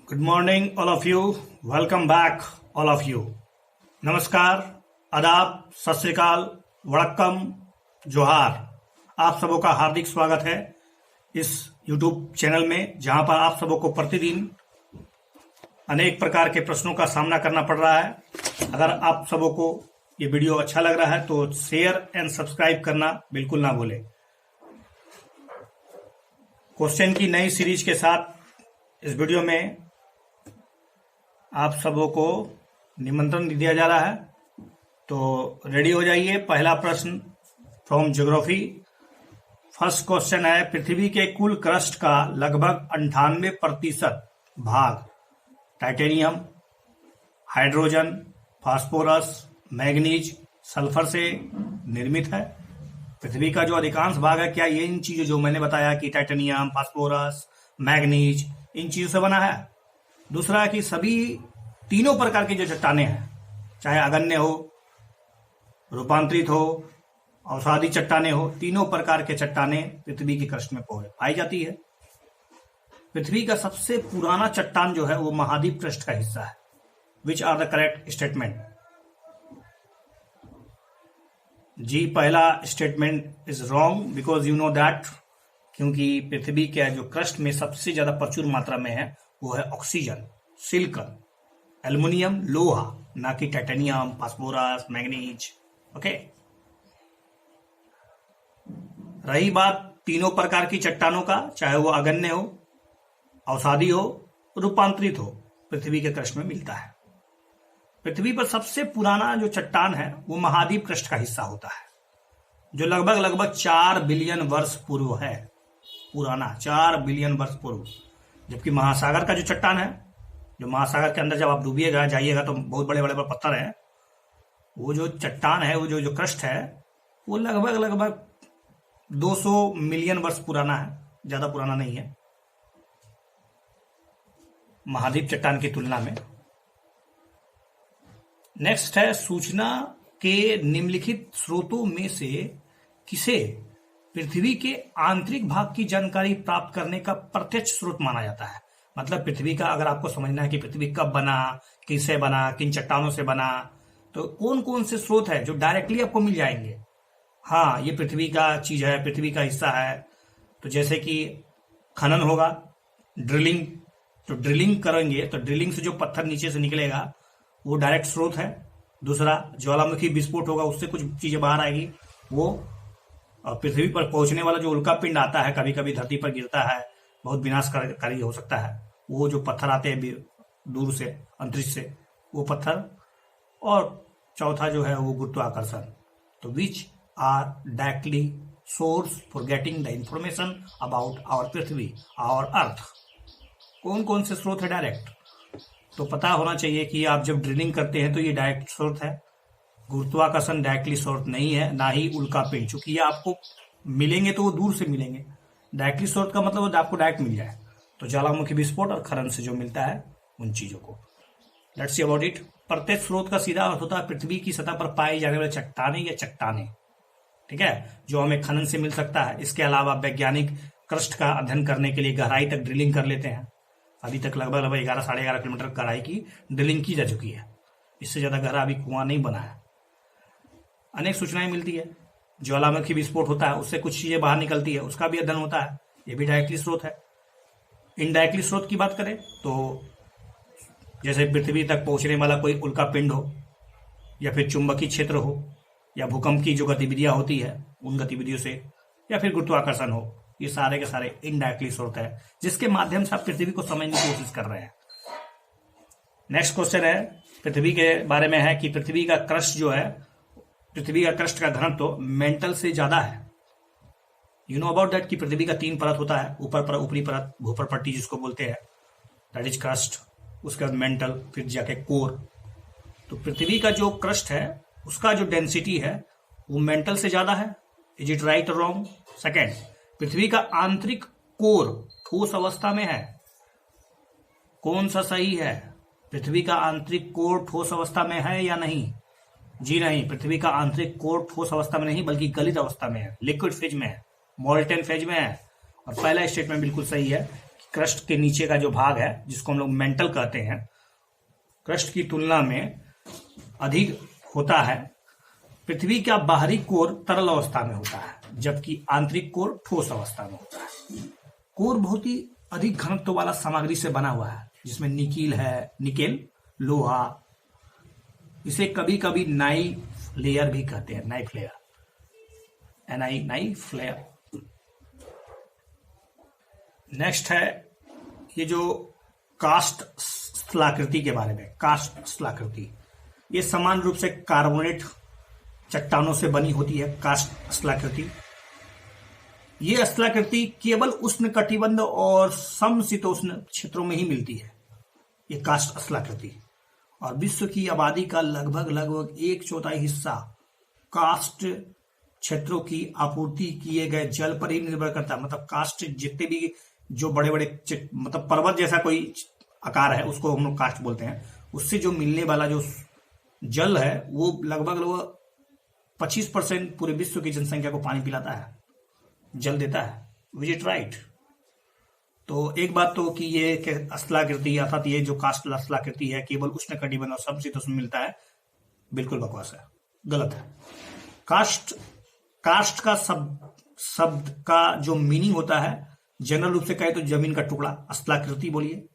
Good morning all of you. Welcome back all of you. नमस्कार, आदाब, सत श्री अकाल, वड़क्कम, जोहार। आप सबों का हार्दिक स्वागत है इस YouTube चैनल में, जहां पर आप सबों को प्रतिदिन अनेक प्रकार के प्रश्नों का सामना करना पड़ रहा है। अगर आप सबों को ये वीडियो अच्छा लग रहा है तो शेयर एंड सब्सक्राइब करना बिल्कुल ना भूलें। क्वेश्चन की नई सीरीज के साथ इस वीडियो में आप सबों को निमंत्रण दिया जा रहा है, तो रेडी हो जाइए। पहला प्रश्न फ्रॉम ज्योग्राफी। फर्स्ट क्वेश्चन है, पृथ्वी के कुल क्रस्ट का लगभग 98% भाग titanium, hydrogen, phosphorus, manganese, sulphur से निर्मित है। पृथ्वी का जो अधिकांश भाग है, क्या ये इन चीजों जो मैंने बताया कि टाइटेनियम, फास्फोरस, मैग्नीज, इन चीजों से बना है? दूसरा है कि सभी तीनों प्रकार की जो चट्टानें हैं, चाहे अगन्य हो, रूपांतरित हो, अवसादी चट्टानें हो, तीनों प्रकार के चट्टानें पृथ्वी की क्रस्ट में पाई जाती है। पृथ्वी का सबसे पुराना चट्टान जो है वो महाद्वीप क्रस्ट का हिस्सा है। Which are the correct statement? जी, पहला statement is wrong because you know that, क्योंकि पृथ्वी के जो क्रस्ट में सबसे ज्यादा प्रचुर मात्रा में है वो है ऑक्सीजन, सिलिकॉन, एल्युमिनियम, लोहा, ना कि टाइटेनियम, फास्फोरस, मैग्नीज। ओके, रही बात तीनों प्रकार की चट्टानों का, चाहे वो अगन्य हो, अवसादी हो, रूपांतरित हो, पृथ्वी के क्रस्ट में मिलता है। पृथ्वी पर सबसे पुराना जो चट्टान है वो महाद्वीप क्रस्ट का हिस्सा होता है, जो लगभग 4 बिलियन वर्ष पूर्व है। पुराना 4 बिलियन वर्ष पूर्व। जबकि महासागर का जो चट्टान है, जो महासागर के अंदर जब आप डूबिएगा जाइएगा तो बहुत बड़े बड़े पत्थर हैं, वो जो चट्टान है, वो जो क्रस्ट है, वो लगभग 200 मिलियन वर्ष पुराना है, ज्यादा पुराना नहीं है महाद्वीप चट्टान की तुलना में। नेक्स्ट है, सूचना के निम्नलिखित स्रोतों में से किसे पृथ्वी के आंतरिक भाग की जानकारी प्राप्त करने का प्रत्यक्ष स्रोत माना जाता है? मतलब पृथ्वी का अगर आपको समझना है कि पृथ्वी कब बना, किससे बना, किन चट्टानों से बना, तो कौन कौन से स्रोत है जो डायरेक्टली आपको मिल जाएंगे? हाँ, ये पृथ्वी का चीज है, पृथ्वी का हिस्सा है। तो जैसे कि खनन होगा, ड्रिलिंग, तो ड्रिलिंग करेंगे तो ड्रिलिंग से जो पत्थर नीचे से निकलेगा वो डायरेक्ट स्रोत है। दूसरा, ज्वालामुखी विस्फोट होगा, उससे कुछ चीजें बाहर आएगी, वो पृथ्वी पर पहुंचने वाला जो उल्का पिंड आता है, कभी कभी धरती पर गिरता है, बहुत विनाशकारी हो सकता है, वो जो पत्थर आते हैं दूर से, अंतरिक्ष से, वो पत्थर। और चौथा जो है वो गुरुत्वाकर्षण। तो which are directly source for getting the information about our पृथ्वी, आवर अर्थ। कौन कौन से स्रोत है डायरेक्ट? तो पता होना चाहिए कि आप जब ड्रिलिंग करते हैं तो ये डायरेक्ट स्रोत है। गुरुत्वाकर्षण डायरेक्टली स्रोत नहीं है, ना ही उल्का पिंड, चूंकि ये आपको मिलेंगे तो वो दूर से मिलेंगे। डायरेक्टली स्रोत का मतलब आपको डायरेक्ट मिल जाए, तो ज्वालामुखी विस्फोट और खनन से जो मिलता है उन चीजों को। Let's see about it. प्रत्येक स्रोत का सीधा अर्थ होता है पृथ्वी की सतह पर पाई जाने वाले चट्टाने या चट्टाने, ठीक है, जो हमें खनन से मिल सकता है। इसके अलावा वैज्ञानिक क्रस्ट का अध्ययन करने के लिए गहराई तक ड्रिलिंग कर लेते हैं। अभी तक लगभग 11 साढ़े 11 किलोमीटर गहराई की ड्रिलिंग की जा चुकी है। इससे ज्यादा गहरा अभी कुआं नहीं बना है। अनेक सूचनाएं मिलती है, ज्वालामुखी विस्फोट होता है, उससे कुछ चीजें बाहर निकलती है, उसका भी अध्ययन होता है, ये भी डायरेक्टली स्रोत है। इनडायरेक्टली स्रोत की बात करें तो जैसे पृथ्वी तक पहुंचने वाला कोई उल्का पिंड हो, या फिर चुंबकीय क्षेत्र हो, या भूकंप की जो गतिविधियां होती है उन गतिविधियों से, या फिर गुरुत्वाकर्षण हो, ये सारे के सारे इनडायरेक्टली स्रोत है, जिसके माध्यम से आप पृथ्वी को समझने की कोशिश कर रहे हैं। नेक्स्ट क्वेश्चन है, पृथ्वी के बारे में है कि पृथ्वी का क्रस्ट जो है, पृथ्वी का क्रस्ट का घनत्व तो मेंटल से ज्यादा है। यू नो अबाउट दैट कि पृथ्वी का 3 परत होता है, ऊपर पर ऊपरी परत, भूपर पट्टी जिसको बोलते हैं, दैट इज क्रस्ट, उसके बाद मेंटल, फिर जाके कोर। तो पृथ्वी का जो क्रस्ट है उसका जो डेंसिटी है वो मेंटल से ज्यादा है। इज इट राइट और रॉन्ग? सेकेंड, पृथ्वी का आंतरिक कोर ठोस अवस्था में है, कौन सा सही है? पृथ्वी का आंतरिक कोर ठोस अवस्था में है या नहीं? जी नहीं, पृथ्वी का आंतरिक कोर ठोस अवस्था में नहीं बल्कि गलित अवस्था में है, लिक्विड फेज में है, मोल्टेन फेज में है। और पहला स्टेटमेंट बिल्कुल सही है, क्रस्ट के नीचे का जो भाग है जिसको हम लोग मेंटल कहते हैं, क्रस्ट की तुलना में अधिक होता है। पृथ्वी का बाहरी कोर तरल अवस्था में होता है जबकि आंतरिक कोर ठोस अवस्था में होता है। कोर बहुत ही अधिक घनत्व वाला सामग्री से बना हुआ है जिसमें निकेल, लोहा, इसे कभी कभी नाइफ लेयर भी कहते हैं, knife layer, knife layer. Next है ये जो कास्ट स्थलाकृति के बारे में। कास्ट स्थलाकृति ये समान रूप से कार्बोनेट चट्टानों से बनी होती है। कास्ट स्थलाकृति, ये स्थलाकृति केवल उष्ण कटिबंध और समशीतोष्ण क्षेत्रों में ही मिलती है, ये कास्ट स्थलाकृति। और विश्व की आबादी का लगभग 1/4 हिस्सा कास्ट क्षेत्रों की आपूर्ति किए गए जल पर ही निर्भर करता है। मतलब कास्ट जितने भी जो बड़े बड़े मतलब पर्वत जैसा कोई आकार है उसको हम लोग कास्ट बोलते हैं, उससे जो मिलने वाला जो जल है वो लगभग 25% पूरे विश्व की जनसंख्या को पानी पिलाता है, जल देता है। Which it right? तो एक बात तो कि ये स्थलाकृति अर्थात ये जो कास्ट स्थलाकृति है केवल उष्ण कटिबंध और समशीतोष्ण मिलता है, बिल्कुल बकवास है, गलत है। कास्ट का शब्द का जो मीनिंग होता है जनरल रूप से कहे तो जमीन का टुकड़ा। स्थलाकृति बोलिए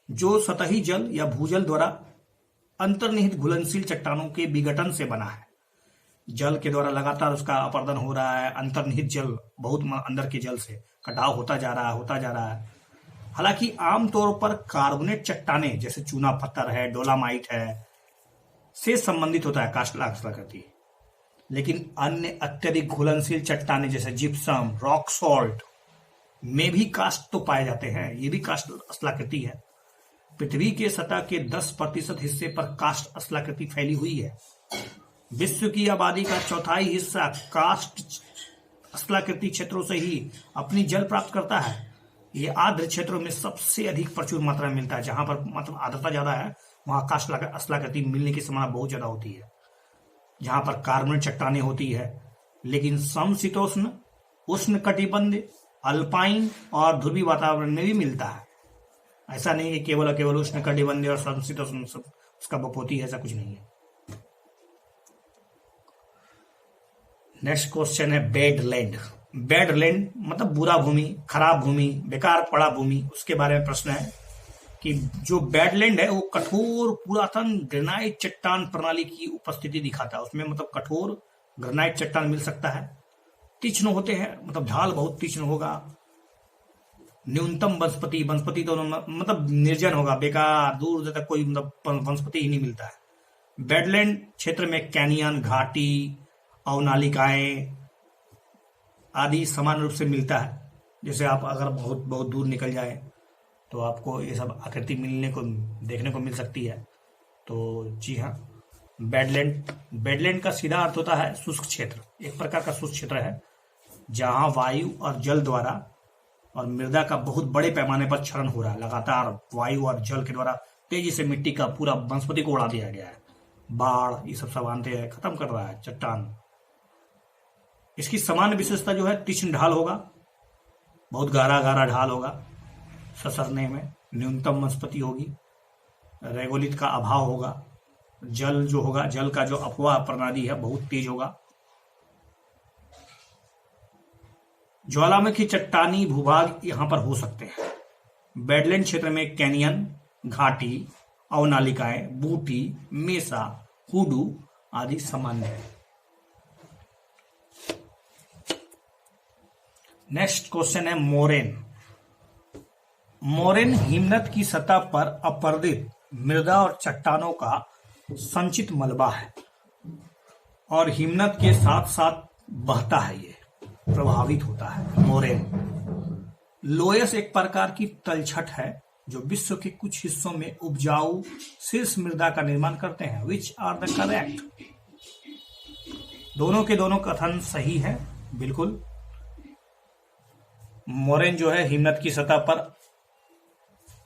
जो सतही जल या भूजल द्वारा अंतर्निहित घुलनशील चट्टानों के विघटन से बना है। जल के द्वारा लगातार उसका अपरदन हो रहा है, अंतर्निहित जल बहुत अंदर के जल से कटाव होता जा रहा है। हालांकि आमतौर पर कार्बोनेट चट्टाने जैसे चूना पत्थर है, डोलामाइट है, से संबंधित होता है कास्ट स्थलाकृति। लेकिन अन्य अत्यधिक घुलनशील चट्टाने जैसे जिप्सम, रॉक सॉल्ट में भी कास्ट तो पाए जाते हैं, ये भी कास्ट स्थलाकृति है। पृथ्वी के सतह के 10% हिस्से पर कास्ट स्थलाकृति फैली हुई है। विश्व की आबादी का 1/4 हिस्सा कास्ट स्थलाकृति क्षेत्रों से ही अपनी जल प्राप्त करता है। ये आर्द्र क्षेत्रों में सबसे अधिक प्रचुर मात्रा में मिलता है। जहां पर मतलब आर्द्रता ज्यादा है वहां कास्ट स्थलाकृति मिलने की संभावना बहुत ज्यादा होती है। जहां पर कार्बोनेट चट्टाने होती है, लेकिन समशीतोष्ण, उष्ण कटिबंध, अल्पाइन और ध्रुवीय वातावरण में भी मिलता है। ऐसा नहीं है केवल उष्ण कटिबंध और समशीतोष्ण उसका बपोती है, ऐसा कुछ नहीं है। नेक्स्ट क्वेश्चन है बेडलैंड। बेडलैंड मतलब बुरा भूमि, खराब भूमि, बेकार पड़ा भूमि, उसके बारे में प्रश्न है कि जो बेडलैंड है वो कठोर पुरातन ग्रेनाइट चट्टान प्रणाली की उपस्थिति दिखाता है। उसमें मतलब कठोर ग्रेनाइट चट्टान मिल सकता है, तीक्ष्ण होते हैं, मतलब ढाल बहुत तीक्ष्ण होगा, न्यूनतम वनस्पति तो मतलब निर्जन होगा, बेकार, दूर तक कोई मतलब वनस्पति ही नहीं मिलता है। बेडलैंड क्षेत्र में कैनियन, घाटी, अवनालिकाएं आदि समान रूप से मिलता है। जैसे आप अगर बहुत बहुत दूर निकल जाए तो आपको ये सब आकृति देखने को मिल सकती है। तो जी हाँ, बेडलैंड का सीधा अर्थ होता है शुष्क क्षेत्र। एक प्रकार का शुष्क क्षेत्र है जहां वायु और जल द्वारा और मृदा का बहुत बड़े पैमाने पर क्षरण हो रहा है। लगातार वायु और जल के द्वारा तेजी से मिट्टी का पूरा वनस्पति को उड़ा दिया गया है। बाढ़ ये सब आते हैं, खत्म कर रहा है चट्टान। इसकी सामान्य विशेषता जो है तीक्ष्ण ढाल होगा, बहुत गाढ़ा ढाल होगा, ससरने में न्यूनतम वनस्पति होगी, रेगोलित का अभाव होगा, जल जो होगा, जल का जो अपवाह प्रणाली है बहुत तेज होगा। ज्वालामुखी चट्टानी भूभाग यहां पर हो सकते हैं। बेडलैंड क्षेत्र में कैनियन, घाटी, अवनालिकाएं, बूटी, मेसा, हुडू आदि सामान्य है। नेक्स्ट क्वेश्चन है मोरेन। मोरेन हिमनद की सतह पर अपरदित मृदा और चट्टानों का संचित मलबा है और हिमनद के साथ साथ बहता है, ये प्रभावित होता है। मोरेन लोयस एक प्रकार की तलछट है जो विश्व के कुछ हिस्सों में उपजाऊ शीर्ष मृदा का निर्माण करते हैं। Which are the correct? दोनों के दोनों कथन सही है, बिल्कुल। मोरेन जो है हिमनद की सतह पर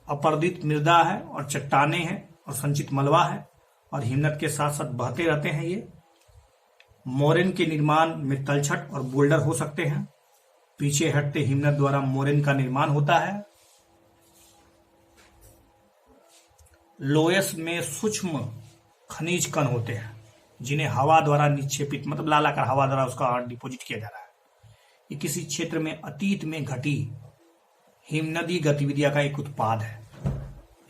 अपरदित मृदा है और चट्टाने हैं और संचित मलबा है और हिमनद के साथ साथ बहते रहते हैं। ये मोरेन के निर्माण में तलछट और बोल्डर हो सकते हैं। पीछे हटते हिमनद द्वारा मोरेन का निर्माण होता है। लोयस में सूक्ष्म खनिज कण होते हैं जिन्हें हवा द्वारा निक्षेपित मतलब लालाकार हवा द्वारा उसका डिपोजिट किया जा रहा है। ये किसी क्षेत्र में अतीत में घटी हिमनदी गतिविधियां का एक उत्पाद है।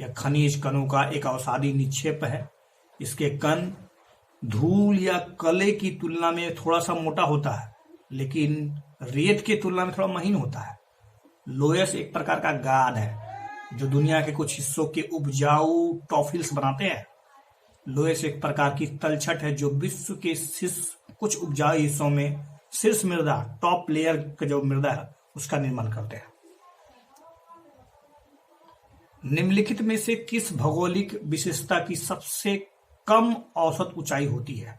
यह खनिज कणों का एक अवसादी निक्षेप है। इसके कण धूल या कले की तुलना में थोड़ा सा मोटा होता है, लेकिन रेत की तुलना में थोड़ा महीन होता है। लोयस एक प्रकार का गाद है जो दुनिया के कुछ हिस्सों के उपजाऊ टॉफिल्स बनाते हैं। लोयस एक प्रकार की तलछट है जो विश्व के शीर्ष कुछ उपजाऊ हिस्सों में शीर्ष मृदा टॉप लेयर का जो मृदा है उसका निर्माण करते हैं। निम्नलिखित में से किस भौगोलिक विशेषता की सबसे कम औसत ऊंचाई होती है?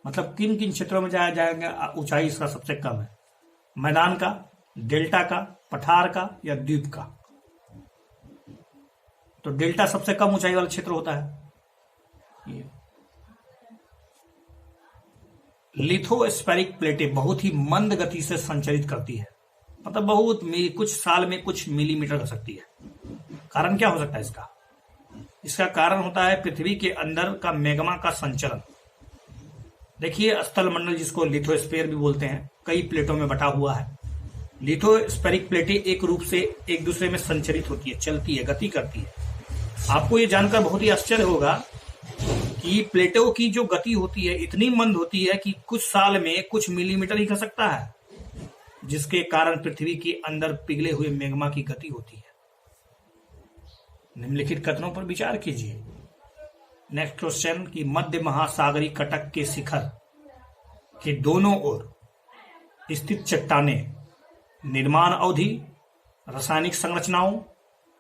मतलब किन किन क्षेत्रों में जाया जाएगा ऊंचाई इसका सबसे कम है? मैदान का, डेल्टा का, पठार का या द्वीप का? तो डेल्टा सबसे कम ऊंचाई वाला क्षेत्र होता है। लिथोस्फेरिक प्लेटें बहुत ही मंद गति से संचरित करती है, मतलब बहुत कुछ साल में कुछ मिलीमीटर कर सकती है। कारण क्या हो सकता है इसका? इसका कारण होता है पृथ्वी के अंदर का मैग्मा का संचलन। देखिए, स्थल मंडल जिसको लिथोस्फीयर भी बोलते हैं कई प्लेटों में बटा हुआ है। लिथोस्फेरिक प्लेटें एक रूप से एक दूसरे में संचरित होती है, चलती है, गति करती है। आपको ये जानकर बहुत ही आश्चर्य होगा कि प्लेटों की जो गति होती है इतनी मंद होती है कि कुछ साल में कुछ मिलीमीटर ही कर सकता है, जिसके कारण पृथ्वी के अंदर पिघले हुए मैग्मा की गति होती है। निम्नलिखित कथनों पर विचार कीजिए। नेक्स्ट क्वेश्चन कि मध्य महासागरीय कटक के शिखर के दोनों ओर स्थित चट्टानें निर्माण अवधि, रासायनिक संरचनाओं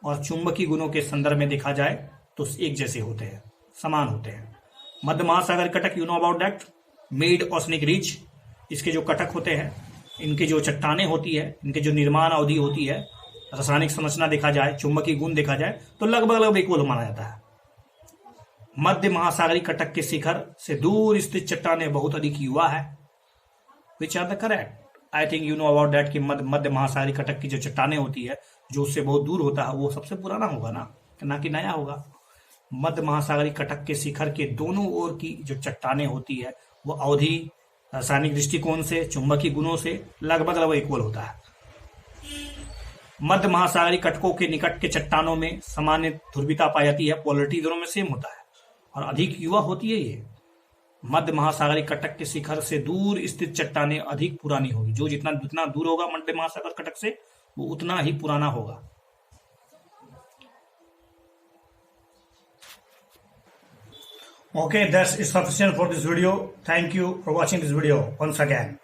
और चुंबकीय गुणों के संदर्भ में देखा जाए तो एक जैसे होते हैं, समान होते हैं। मध्य महासागरीय कटक, you know about that, mid oceanic ridge, इसके जो कटक होते हैं, इनके जो चट्टानें होती है, इनके जो निर्माण अवधि होती है, रासायनिक संरचना देखा जाए, चुंबकीय गुण देखा जाए तो लगभग इक्वल माना जाता है। मध्य महासागरीय कटक के शिखर से दूर स्थित चट्टानें बहुत अधिक युवा है। Which are the correct? I think you know about that कि मध्य महासागरीय कटक की जो चट्टानें होती है जो उससे बहुत दूर होता है वो सबसे पुराना होगा ना कि नया होगा। मध्य महासागरीय कटक के शिखर के दोनों ओर की जो चट्टानें होती है वो अवधि, रासायनिक दृष्टिकोण से, चुंबकीय गुणों से लगभग इक्वल होता है। मध्य महासागरीय कटकों के निकट के चट्टानों में सामान्य ध्रुवीयता पाई जाती है, पोलरिटी दोनों में सेम होता है और अधिक युवा होती है। ये मध्य महासागरीय कटक के शिखर से दूर स्थित चट्टानें अधिक पुरानी होगी। जो जितना दूर होगा मध्य महासागर कटक से वो उतना ही पुराना होगा। Okay, that's sufficient for this video. Thank you for watching this video once again.